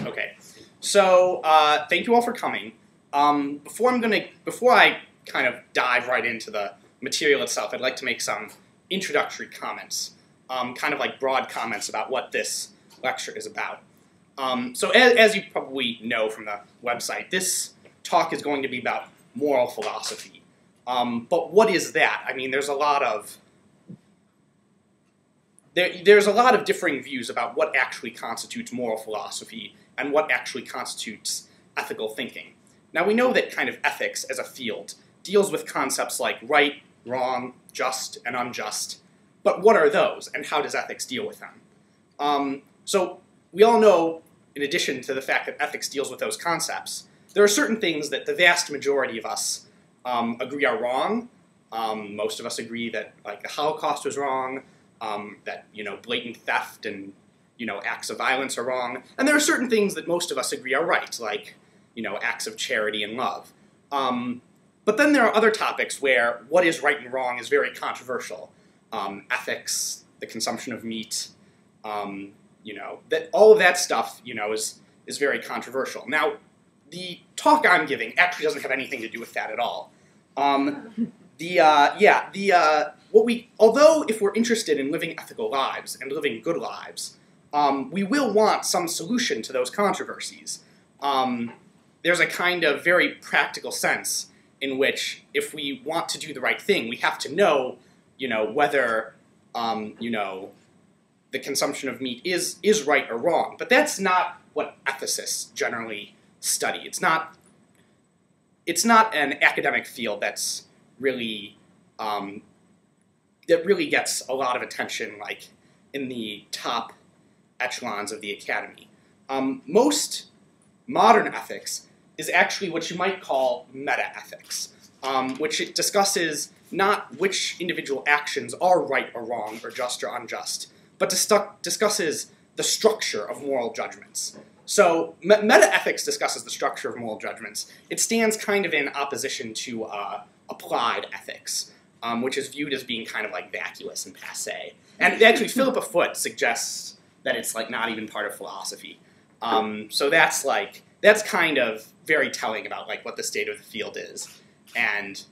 Okay, so thank you all for coming. Before I kind of dive right into the material itself, I'd like to make some introductory comments, kind of like broad comments about what this lecture is about. So as you probably know from the website, this talk is going to be about moral philosophy. But what is that? I mean, there's a lot of differing views about what actually constitutes moral philosophy and what actually constitutes ethical thinking. Now, we know that kind of ethics as a field deals with concepts like right, wrong, just, and unjust. But what are those, and how does ethics deal with them? So we all know, in addition to the fact that ethics deals with those concepts, there are certain things that the vast majority of us agree are wrong. Most of us agree that like the Holocaust was wrong, that blatant theft and acts of violence are wrong, and there are certain things that most of us agree are right, like acts of charity and love. But then there are other topics where what is right and wrong is very controversial. Ethics, the consumption of meat, that all of that stuff is very controversial. Now, the talk I'm giving actually doesn't have anything to do with that at all. Although if we're interested in living ethical lives and living good lives, we will want some solution to those controversies. There's a kind of very practical sense in which if we want to do the right thing, we have to know, whether, the consumption of meat is right or wrong. But that's not what ethicists generally study. It's not an academic field that's really that really gets a lot of attention, like in the top echelons of the academy. Most modern ethics is actually what you might call meta-ethics, which it discusses not which individual actions are right or wrong or just or unjust, but discusses the structure of moral judgments. So meta-ethics discusses the structure of moral judgments. It stands kind of in opposition to applied ethics, which is viewed as being kind of like vacuous and passé. And actually, Philippa Foot suggests that it's like not even part of philosophy. So that's kind of very telling about like what the state of the field is, and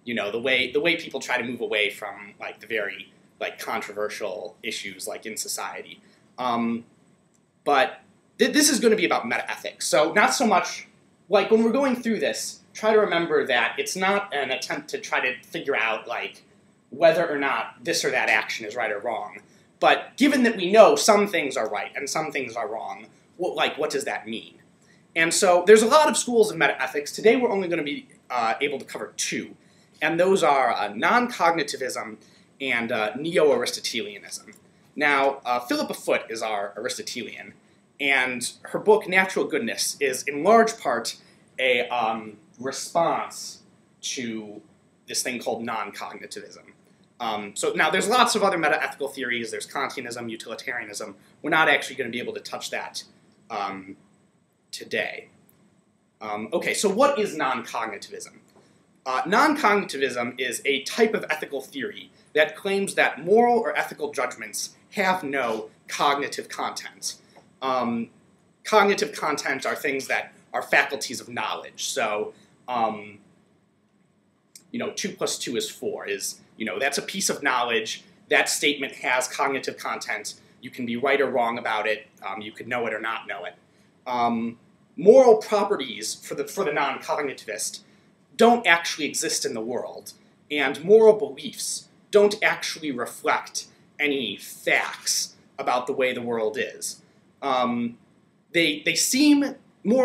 the way people try to move away from like the very like controversial issues like in society. But this is going to be about meta-ethics. So not so much like when we're going through this, try to remember that it's not an attempt to try to figure out like whether or not this or that action is right or wrong. But given that we know some things are right and some things are wrong, what does that mean? And so there's a lot of schools of meta-ethics. Today we're only going to be able to cover two, and those are non-cognitivism and neo-Aristotelianism. Now, Philippa Foot is our Aristotelian, and her book, Natural Goodness, is in large part a response to this thing called non-cognitivism. So now there's lots of other meta-ethical theories. There's Kantianism, utilitarianism. We're not actually going to be able to touch that today. Okay, so what is non-cognitivism? Non-cognitivism is a type of ethical theory that claims that moral or ethical judgments have no cognitive content. Cognitive content are things that are faculties of knowledge. So, 2 plus 2 is 4 is, that's a piece of knowledge. That statement has cognitive content. You can be right or wrong about it. You could know it or not know it. Moral properties for the non-cognitivist don't actually exist in the world, and moral beliefs don't actually reflect any facts about the way the world is. Moral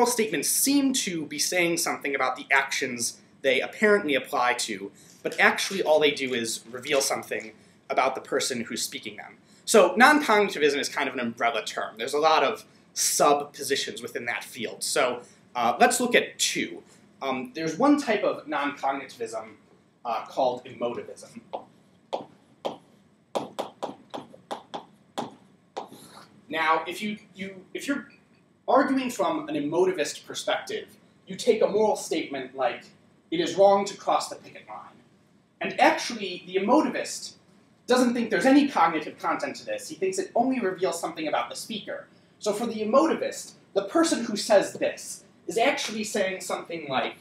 statements seem to be saying something about the actions they apparently apply to, but actually all they do is reveal something about the person who's speaking them. So non-cognitivism is kind of an umbrella term. There's a lot of sub-positions within that field. So let's look at two. There's one type of non-cognitivism called emotivism. Now, if you're arguing from an emotivist perspective, you take a moral statement like, it is wrong to cross the picket line. And actually, the emotivist doesn't think there's any cognitive content to this. He thinks it only reveals something about the speaker. So for the emotivist, the person who says this is actually saying something like,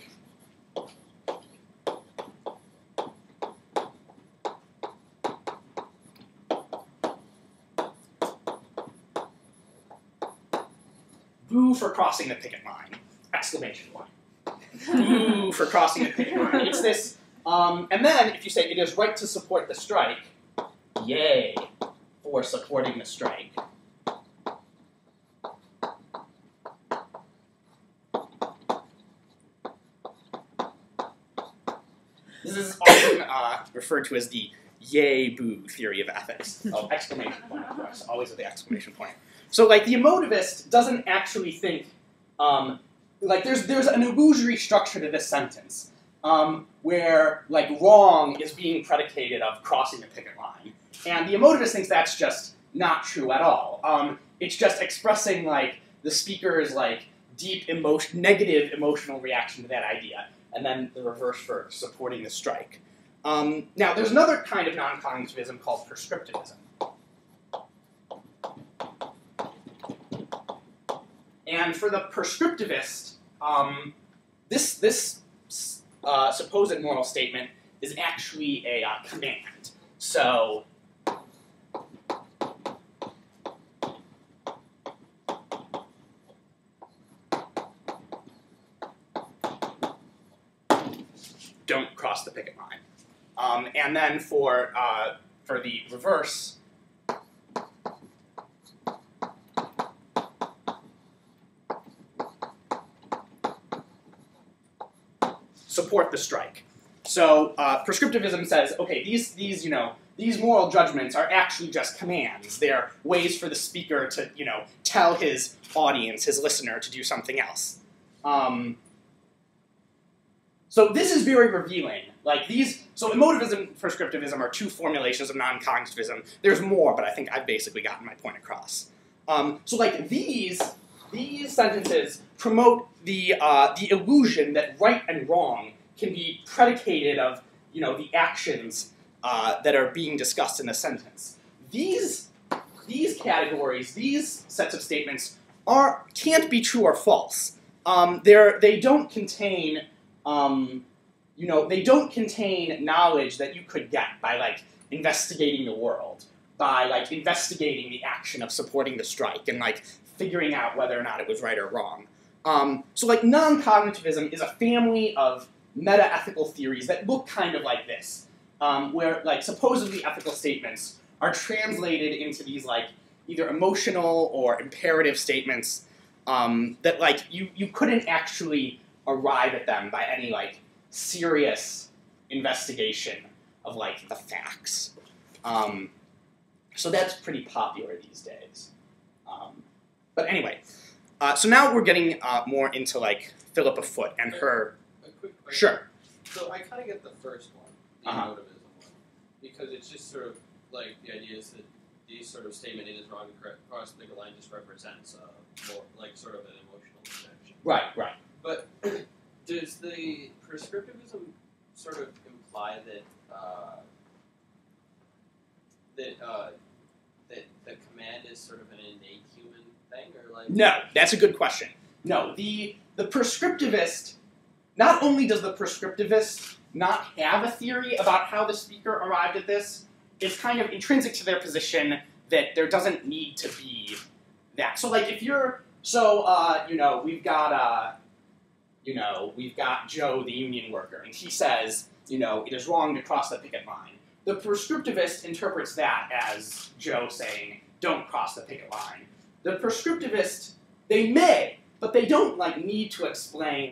boo for crossing the picket line! Exclamation point. Boo for crossing the picket line. It's this, and then if you say it is right to support the strike, yay for supporting the strike. This is often referred to as the yay boo theory of ethics. Oh, exclamation point, of course, always with the exclamation point. So, like, the emotivist doesn't actually think, like, there's an illusory structure to this sentence, where, like, wrong is being predicated of crossing the picket line. And the emotivist thinks that's just not true at all. It's just expressing, like, the speaker's, like, deep negative emotional reaction to that idea, and then the reverse for supporting the strike. Now, there's another kind of non-cognitivism called prescriptivism. And for the prescriptivist, this supposed moral statement is actually a command. So, don't cross the picket line. And then for the reverse, support the strike. So prescriptivism says, okay, these moral judgments are actually just commands. They're ways for the speaker to, tell his audience, his listener, to do something else. So this is very revealing. Like so emotivism and prescriptivism are two formulations of non-cognitivism. There's more, but I think I've basically gotten my point across. So like these sentences promote the illusion that right and wrong can be predicated of, the actions that are being discussed in a sentence. These categories, these sets of statements can't be true or false. They don't contain they don't contain knowledge that you could get by, like, investigating the world, by, like, investigating the action of supporting the strike, and, like, figuring out whether or not it was right or wrong. So, like, non-cognitivism is a family of meta-ethical theories that look kind of like this, where, like, supposedly ethical statements are translated into these, like, either emotional or imperative statements that, like, you couldn't actually arrive at them by any, like, serious investigation of, like, the facts. So that's pretty popular these days. But anyway, so now we're getting more into, like, Philippa Foot and her... A quick question. Sure. So I kind of get the first one, the emotivism one, because it's just sort of, like, the idea is that the sort of statement, it is wrong to cross the picket line, just represents more, like, sort of an emotional reaction. Right, right. But does the prescriptivism sort of imply that that the command is sort of an innate human thing, or like? No, that's a good question. No, the prescriptivist, not only does the prescriptivist not have a theory about how the speaker arrived at this, it's kind of intrinsic to their position that there doesn't need to be that. So, like, if you're, we've got Joe, the union worker, and he says, it is wrong to cross the picket line. The prescriptivist interprets that as Joe saying, don't cross the picket line. The prescriptivist, they may, but they don't, like, need to explain